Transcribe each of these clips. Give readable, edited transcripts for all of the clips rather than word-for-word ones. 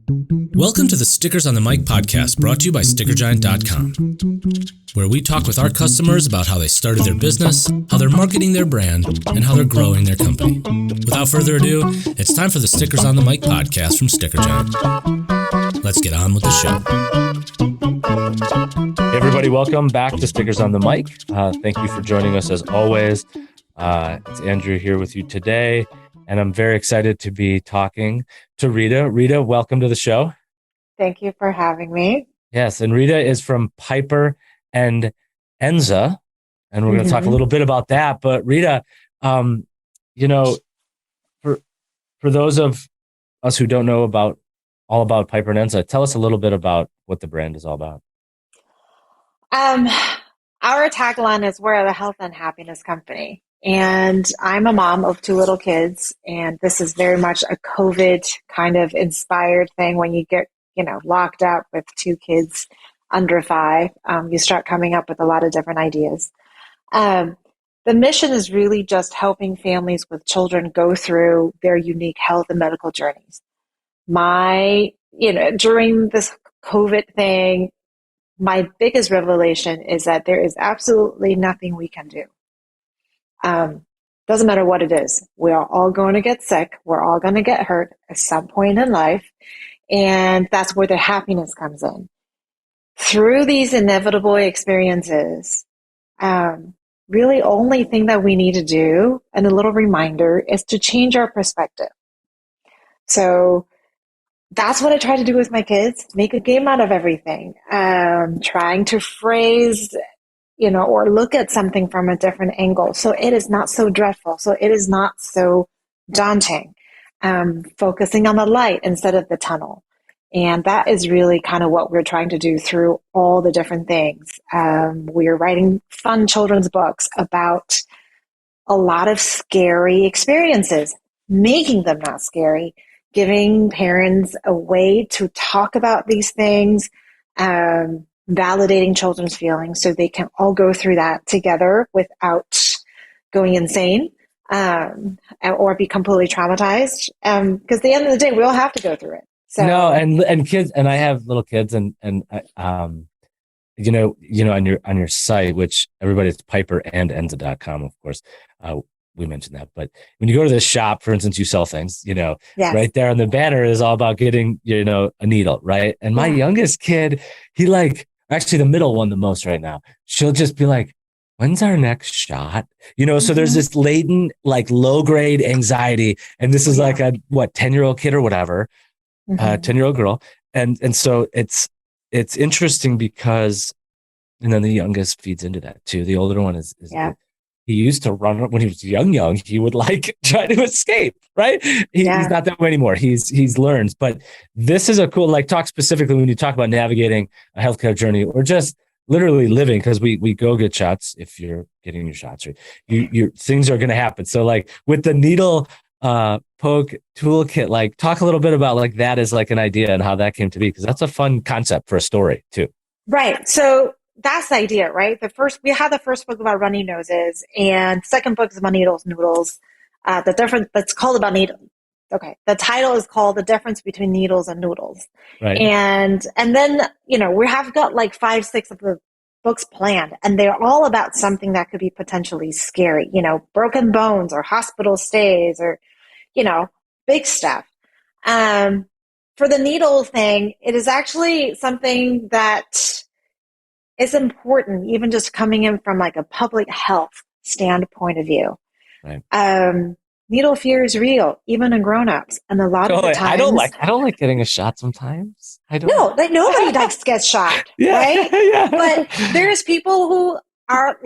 Welcome to the Stickers on the Mic podcast, brought to you by StickerGiant.com, where we talk with our customers about how they started their business, how they're marketing their brand, and how they're growing their company. Without further ado, it's time for the Stickers on the Mic podcast from Sticker Giant. Let's get on with the show. Hey everybody, welcome back to Stickers on the Mic. Thank you for joining us as always. It's Andrew here with you today, and I'm very excited to be talking to Rita. Rita, welcome to the show. Thank you for having me. Yes, and Rita is from Piper and Enza, and we're going to talk a little bit about that. But Rita, for those of us who don't know all about Piper and Enza, tell us a little bit about what the brand is all about. Our tagline is we're a health and happiness company. And I'm a mom of two little kids, and this is very much a COVID kind of inspired thing. When you get, locked up with two kids under 5, you start coming up with a lot of different ideas. The mission is really just helping families with children go through their unique health and medical journeys. During this COVID thing, my biggest revelation is that there is absolutely nothing we can do. Doesn't matter what it is. We are all going to get sick. We're all going to get hurt at some point in life. And that's where the happiness comes in. Through these inevitable experiences, really only thing that we need to do, and a little reminder, is to change our perspective. So that's what I try to do with my kids, make a game out of everything. Trying to phrase or look at something from a different angle. So it is not so dreadful. So it is not so daunting. Focusing on the light instead of the tunnel. And that is really kind of what we're trying to do through all the different things. We're writing fun children's books about a lot of scary experiences, making them not scary, giving parents a way to talk about these things, validating children's feelings so they can all go through that together without going insane or be completely traumatized. Because at the end of the day, we all have to go through it. So no, and kids, and I have little kids, and on your site, which everybody's piperandenza.com, of course. We mentioned that, but when you go to the shop, for instance, you sell things, yes. Right there on the banner is all about getting, a needle, right? And my youngest kid, actually the middle one the most right now, she'll just be like, when's our next shot? So there's this latent, low grade anxiety. And this is like a 10-year-old kid or whatever, 10-year-old girl. And so it's interesting because, and then the youngest feeds into that too. The older one is he used to run when he was young. He would try to escape, right? He's not that way anymore. He's learned, but this is a cool, talk specifically when you talk about navigating a healthcare journey or just literally living, because we go get shots if you're getting your shots, right? Your things are going to happen. So with the needle poke toolkit, talk a little bit about that as an idea and how that came to be, because that's a fun concept for a story too. Right. So that's the idea, right? We had the first book about runny noses, and the second book is about needles, noodles. That's called about needles. Okay. The title is called The Difference Between Needles and Noodles. Right. And then, we have got 5, 6 of the books planned, and they're all about something that could be potentially scary, broken bones or hospital stays or, big stuff. For the needle thing, it is actually something that is important, even just coming in from a public health standpoint of view. Right. Needle fear is real, even in grown-ups, and a lot of the times I don't like getting a shot sometimes. Nobody likes to get shot, right? Yeah. But there's people who are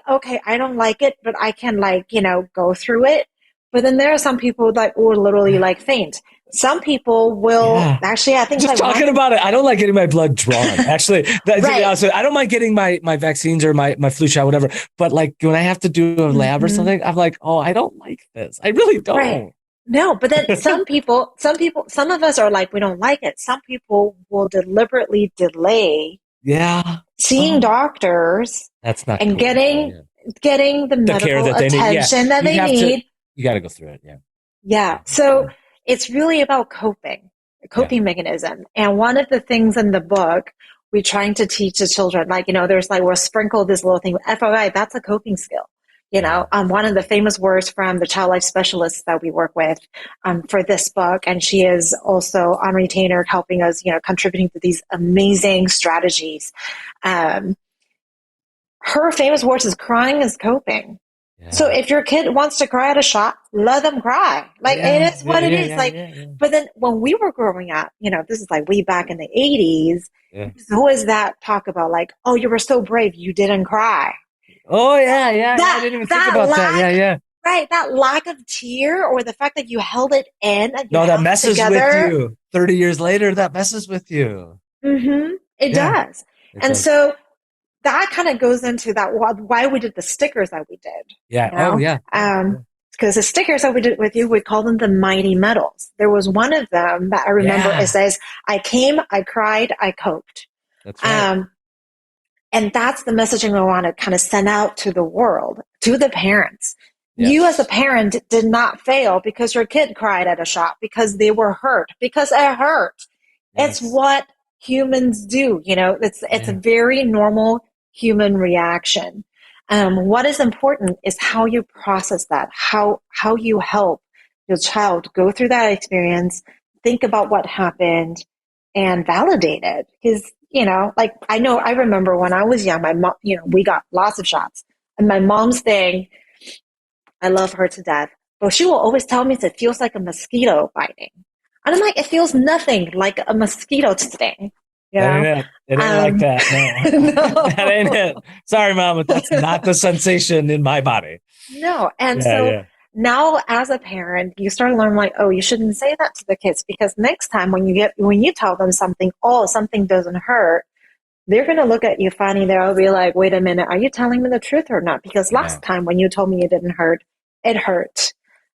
okay, I don't like it, but I can go through it. But then there are some people who will literally faint. Some people will actually, I think just talking about it, I don't like getting my blood drawn. Actually, right. I don't mind getting my vaccines or my flu shot, whatever. But when I have to do a lab or something, I'm I don't like this. I really don't. Right. No, but then some of us are we don't like it. Some people will deliberately delay seeing doctors. That's not and cool. getting the medical care that attention that they need. You got to go through it. Yeah. So it's really about coping. coping mechanism. And one of the things in the book we're trying to teach the children, like, there's like, we'll sprinkle this little thing, FOI, that's a coping skill. One of the famous words from the child life specialists that we work with for this book, and she is also on retainer helping us, contributing to these amazing strategies. Her famous words is crying is coping. Yeah. So if your kid wants to cry at a shop, let them cry. Like it is what it is. But then when we were growing up, this is like way back in the 80s, there's always that talk about like, oh, you were so brave, you didn't cry. Oh yeah. I didn't even think about that. Yeah. Right. That lack of tear or the fact that you held it in. That messes with you. 30 years later, that messes with you. Mm-hmm. It does. So that kind of goes into that why we did the stickers that we did. Yeah. Oh yeah. Because the stickers that we did with you, we call them the mighty medals. There was one of them that I remember. It says, "I came, I cried, I coped." That's right. And that's the messaging we want to kind of send out to the world, to the parents. Yes. You as a parent did not fail because your kid cried at a shop, because they were hurt, because it hurt. Yes. It's what humans do. It's a very normal human reaction. What is important is how you process that, how you help your child go through that experience, think about what happened, and validate it. Because, I remember when I was young, my mom, we got lots of shots. And my mom's thing, I love her to death, but she will always tell me it feels like a mosquito biting. And I'm like, it feels nothing like a mosquito sting. It ain't like that. No. No. That ain't it. Sorry, Mom, but that's not the sensation in my body. No. And now as a parent, you start to learn like, oh, you shouldn't say that to the kids, because next time when you tell them something, something doesn't hurt, they're going to look at you funny. They'll be like, wait a minute, are you telling me the truth or not? Because last time when you told me it didn't hurt, it hurt.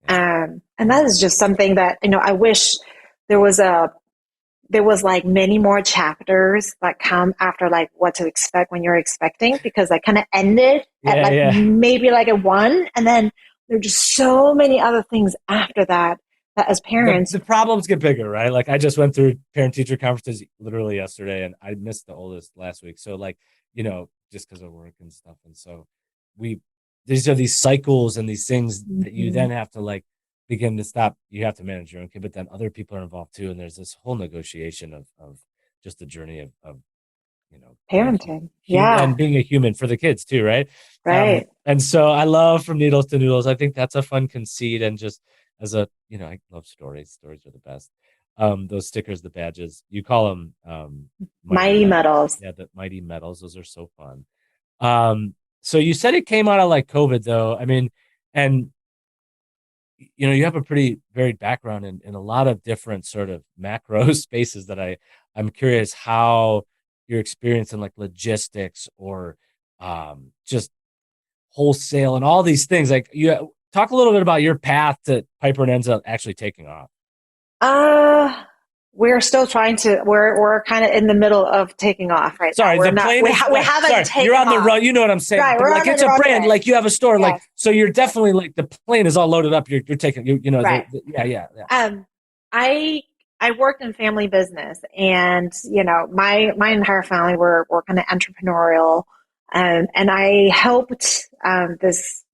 And that is just something that, I wish there was like many more chapters that come after like what to expect when you're expecting, because I kind of ended at maybe like a 1, and then there's just so many other things after that as parents. The problems get bigger, right? Like I just went through parent teacher conferences literally yesterday, and I missed the oldest last week. So like, just because of work and stuff. And so these are these cycles and these things that you then have to like begin to stop. You have to manage your own kid, but then other people are involved too. And there's this whole negotiation of just the journey of parenting. And being a human for the kids too, right? Right. And so I love From Needles to Noodles. I think that's a fun conceit, and just as a, I love stories. Stories are the best. Those stickers, the badges, you call them mighty medals. Yeah, the mighty medals. Those are so fun. So you said it came out of like COVID though. I mean, and you have a pretty varied background in a lot of different sort of macro spaces that I'm curious how your experience in like logistics or just wholesale and all these things, like you talk a little bit about your path to Piper and Enza actually taking off. We're still trying to, we're kind of in the middle of taking off right now. The plane we haven't taken You're on the run. You know what I'm saying? Right, like it's a brand, like you have a store, like, so you're definitely like the plane is all loaded up. You're taking, right. Yeah. I worked in family business, and, my entire family were kind of entrepreneurial. And I helped, this,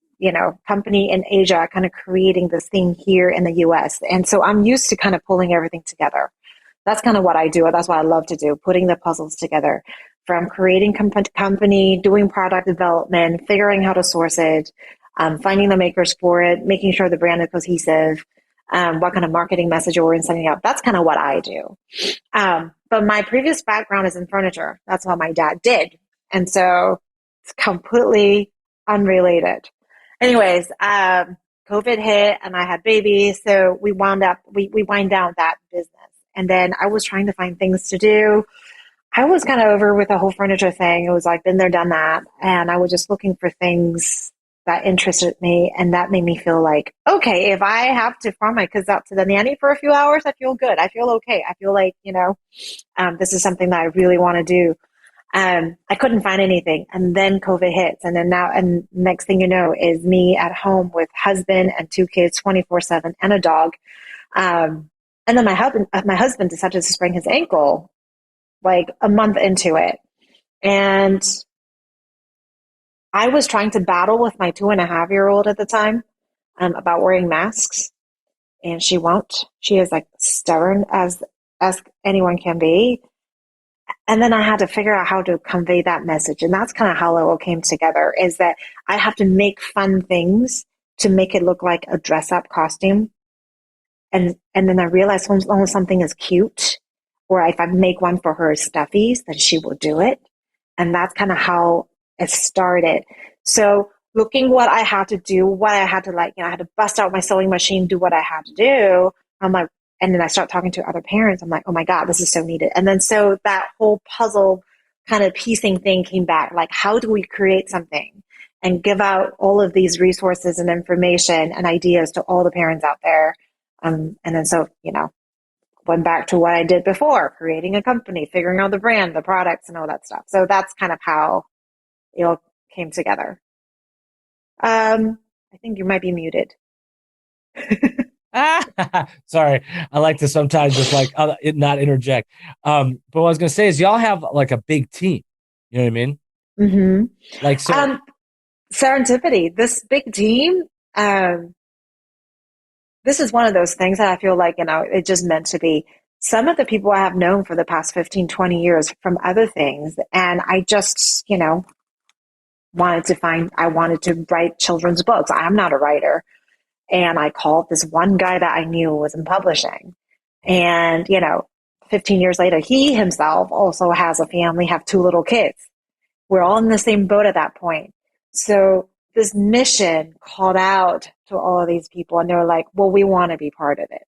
company in Asia kind of creating this thing here in the US. And so I'm used to kind of pulling everything together. That's kind of what I do. That's what I love to do, putting the puzzles together, from creating company, doing product development, figuring how to source it, finding the makers for it, making sure the brand is cohesive, what kind of marketing message we're sending out. That's kind of what I do. But my previous background is in furniture. That's what my dad did. And so it's completely unrelated. Anyways, COVID hit and I had babies. So we wind down that business. And then I was trying to find things to do. I was kind of over with the whole furniture thing. It was like, been there, done that. And I was just looking for things that interested me. And that made me feel like, okay, if I have to farm my kids out to the nanny for a few hours, I feel good. I feel okay. I feel like, this is something that I really want to do. I couldn't find anything. And then COVID hits. And then and next thing you know is me at home with husband and 2 kids, 24/7, and a dog. And then my husband decided to sprain his ankle like a month into it. And I was trying to battle with my 2.5-year-old at the time about wearing masks, and she won't. She is like stubborn as anyone can be. And then I had to figure out how to convey that message. And that's kind of how it all came together, is that I have to make fun things to make it look like a dress up costume. And then I realized when something is cute, or if I make one for her stuffies, then she will do it. And that's kind of how it started. So looking what I had to do, what I had to I had to bust out my sewing machine, do what I had to do. I'm like, and then I start talking to other parents. I'm like, oh my God, this is so needed. And then so that whole puzzle kind of piecing thing came back. Like, how do we create something and give out all of these resources and information and ideas to all the parents out there? And then so, went back to what I did before, creating a company, figuring out the brand, the products, and all that stuff. So that's kind of how it all came together. I think you might be muted. Sorry, I like to sometimes just not interject. But what I was gonna say is y'all have like a big team. You know what I mean? Mm-hmm. Like so. Serendipity. This big team. This is one of those things that I feel like it's just meant to be. Some of the people I have known for the past 15, 20 years from other things, and I just wanted to write children's books. I'm not a writer. And I called this one guy that I knew was in publishing. And, 15 years later, he himself also has a family, have 2 little kids. We're all in the same boat at that point. So this mission called out to all of these people, and they were like, well, we want to be part of it.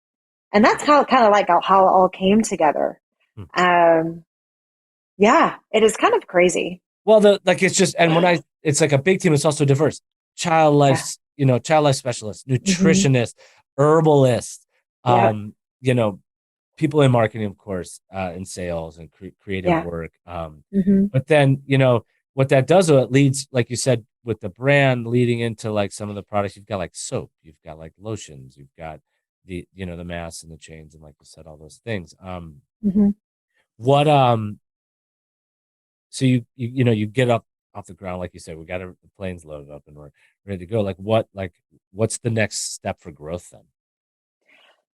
And that's kind of like how it all came together. Yeah, it is kind of crazy. Well, it's just, and it's like a big team. It's also diverse. Child life specialists, nutritionists, herbalists, people in marketing, of course, in sales and creative work. But then, what that does, it leads, like you said, with the brand leading into like some of the products. You've got like soap, you've got like lotions, you've got the masks and the chains, and like you said, all those things. So you get up off the ground, like you said, we got the planes loaded up and we're ready to go. What's the next step for growth then?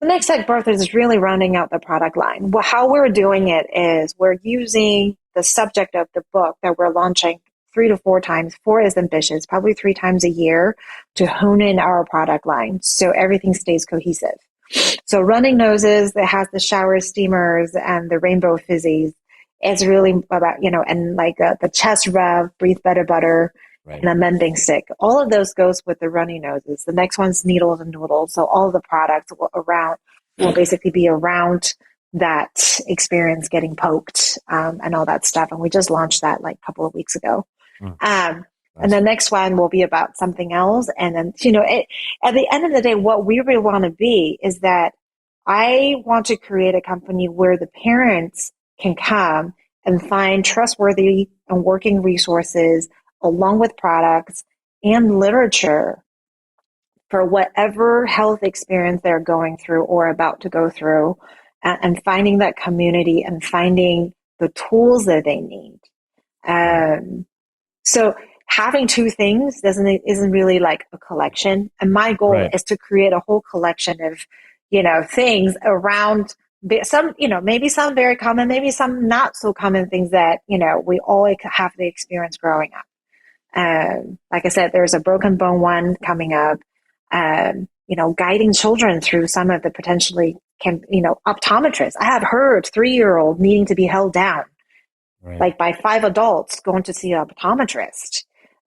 The next step for growth is really rounding out the product line. Well, how we're doing it is we're using the subject of the book that we're launching 3 to 4 times. 4 is ambitious, probably 3 times a year, to hone in our product line so everything stays cohesive. So running noses, that has the shower steamers and the rainbow fizzies. It's really about, and like the chest rub, breathe better butter, right, and a mending stick. All of those goes with the runny noses. The next one's needles and noodles. So all of the products will basically be around that experience, getting poked and all that stuff. And we just launched that like a couple of weeks ago. And the next one will be about something else. And then, at the end of the day, what we really want to be is that I want to create a company where the parents can come and find trustworthy and working resources along with products and literature for whatever health experience they're going through or about to go through, and finding that community and finding the tools that they need. So having 2 things isn't really like a collection. And my goal is to create a whole collection of, things around some, maybe some very common, maybe some not so common things that, we all have the experience growing up. Like I said, there's a broken bone one coming up, guiding children through some of the potentially optometrists. I have heard 3-year-old needing to be held down, like by 5 adults going to see an optometrist,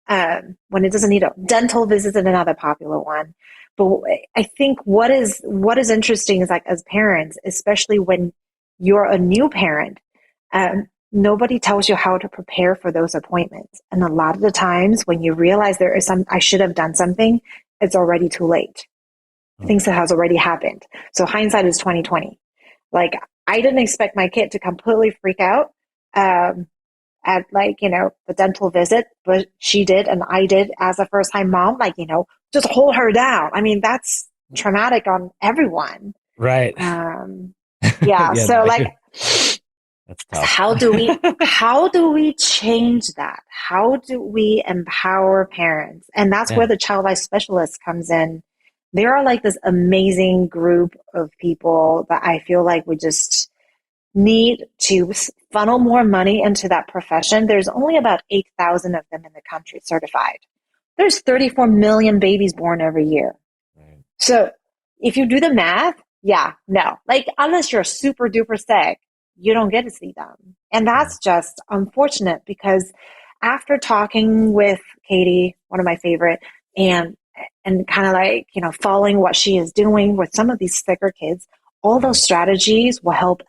when it doesn't need a dental visit. Is another popular one. But I think what is interesting is, like, as parents, especially when you're a new parent, nobody tells you how to prepare for those appointments. And a lot of the times when you realize I should have done something, it's already too late. Things that has already happened. So hindsight is 2020. Like, I didn't expect my kid to completely freak out at the dental visit, but she did, and I did as a first time mom, just hold her down. I mean, that's traumatic on everyone. Right. Yeah. Yeah, So no, like, that's tough. how do we change that? How do we empower parents? And that's where the child life specialist comes in. There are like this amazing group of people that I feel like we just need to funnel more money into that profession. There's only about 8,000 of them in the country certified. There's 34 million babies born every year. Right. So if you do the math, yeah, no. Like, unless you're super duper sick, you don't get to see them. And that's just unfortunate, because after talking with Katie, one of my favorite, and kind of like, following what she is doing with some of these sicker kids, all those strategies will help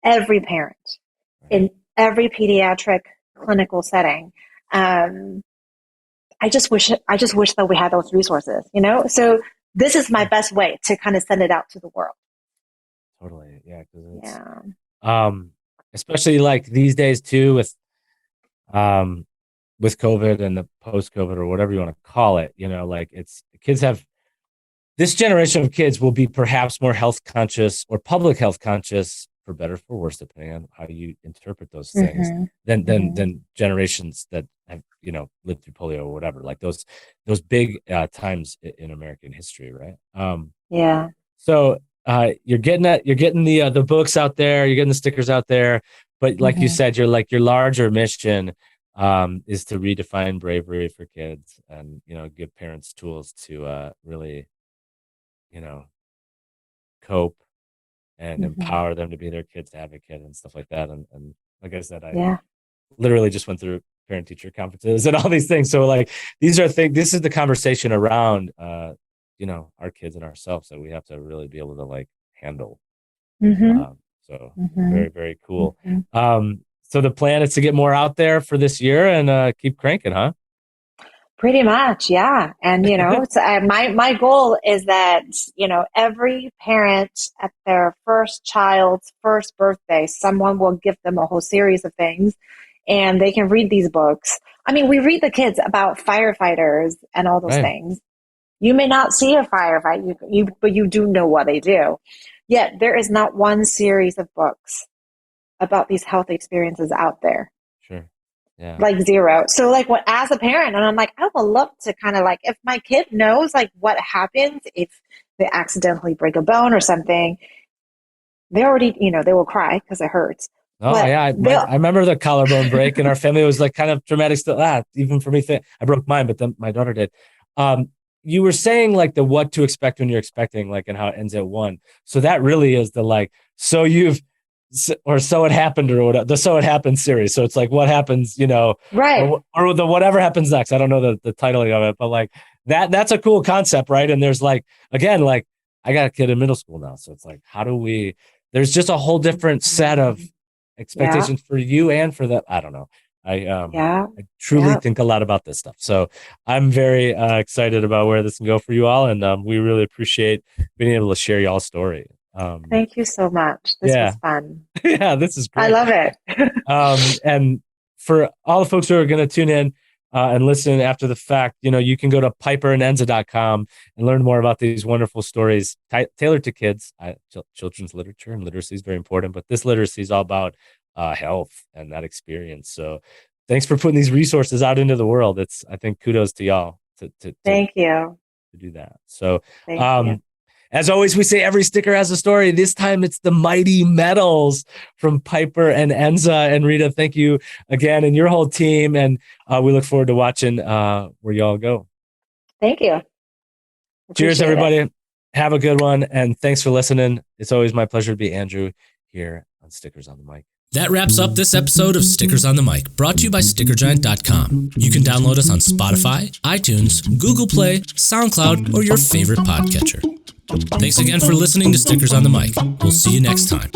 every parent in every pediatric clinical setting. I just wish that we had those resources, So this is my best way to kind of send it out to the world. Totally. Yeah. Cause it's, especially like these days too, with COVID and the post-COVID or whatever you want to call it, like this generation of kids will be perhaps more health conscious or public health conscious, for better or for worse, depending on how you interpret those things, than generations that have, lived through polio or whatever, like those big times in American history. Right. Yeah. So you're getting the books out there, you're getting the stickers out there, but like you said, your larger mission is to redefine bravery for kids and, give parents tools to really, cope and empower them to be their kids' advocate and stuff like that. And like I said, I literally just went through parent teacher conferences and all these things. So like, this is the conversation around, our kids and ourselves that we have to really be able to like handle. So very, very cool. So the plan is to get more out there for this year and keep cranking, huh? Pretty much, yeah. And, it's, my goal is that, every parent at their first child's first birthday, someone will give them a whole series of things and they can read these books. I mean, we read the kids about firefighters and all those things. You may not see a firefight, but you do know what they do. Yet there is not one series of books about these health experiences out there. Sure. Yeah. Like zero. So like as a parent, and I'm like, I would love to kind of like, if my kid knows like what happens if they accidentally break a bone or something, they already, they will cry because it hurts. Oh yeah. I remember the collarbone break in our family. It was like kind of traumatic still. Even for me, I broke mine, but then my daughter did. You were saying like the what to expect when you're expecting, like, and how it ends at one. So that really is the like, so it happened or whatever, the so it happened series. So it's like what happens, right. Or the whatever happens next. I don't know the titling of it, but like that's a cool concept, right? And there's like, again, like I got a kid in middle school now. So it's like, there's just a whole different set of expectations for you and for them. I don't know. I truly think a lot about this stuff. So I'm very excited about where this can go for you all. And we really appreciate being able to share y'all's story. Thank you so much. This was fun. Yeah, this is great. I love it. And for all the folks who are going to tune in and listen after the fact, you can go to piperandenza.com and learn more about these wonderful stories tailored to kids. Children's literature and literacy is very important, but this literacy is all about health and that experience. So thanks for putting these resources out into the world. I think kudos to y'all Thank you to do that. So Thank you. As always, we say every sticker has a story. This time it's the mighty medals from Piper and Enza. And Rita, thank you again and your whole team. And we look forward to watching where y'all go. Thank you. Cheers, everybody. Have a good one. And thanks for listening. It's always my pleasure to be Andrew here on Stickers on the Mic. That wraps up this episode of Stickers on the Mic, brought to you by StickerGiant.com. You can download us on Spotify, iTunes, Google Play, SoundCloud, or your favorite podcatcher. Thanks again for listening to Stickers on the Mic. We'll see you next time.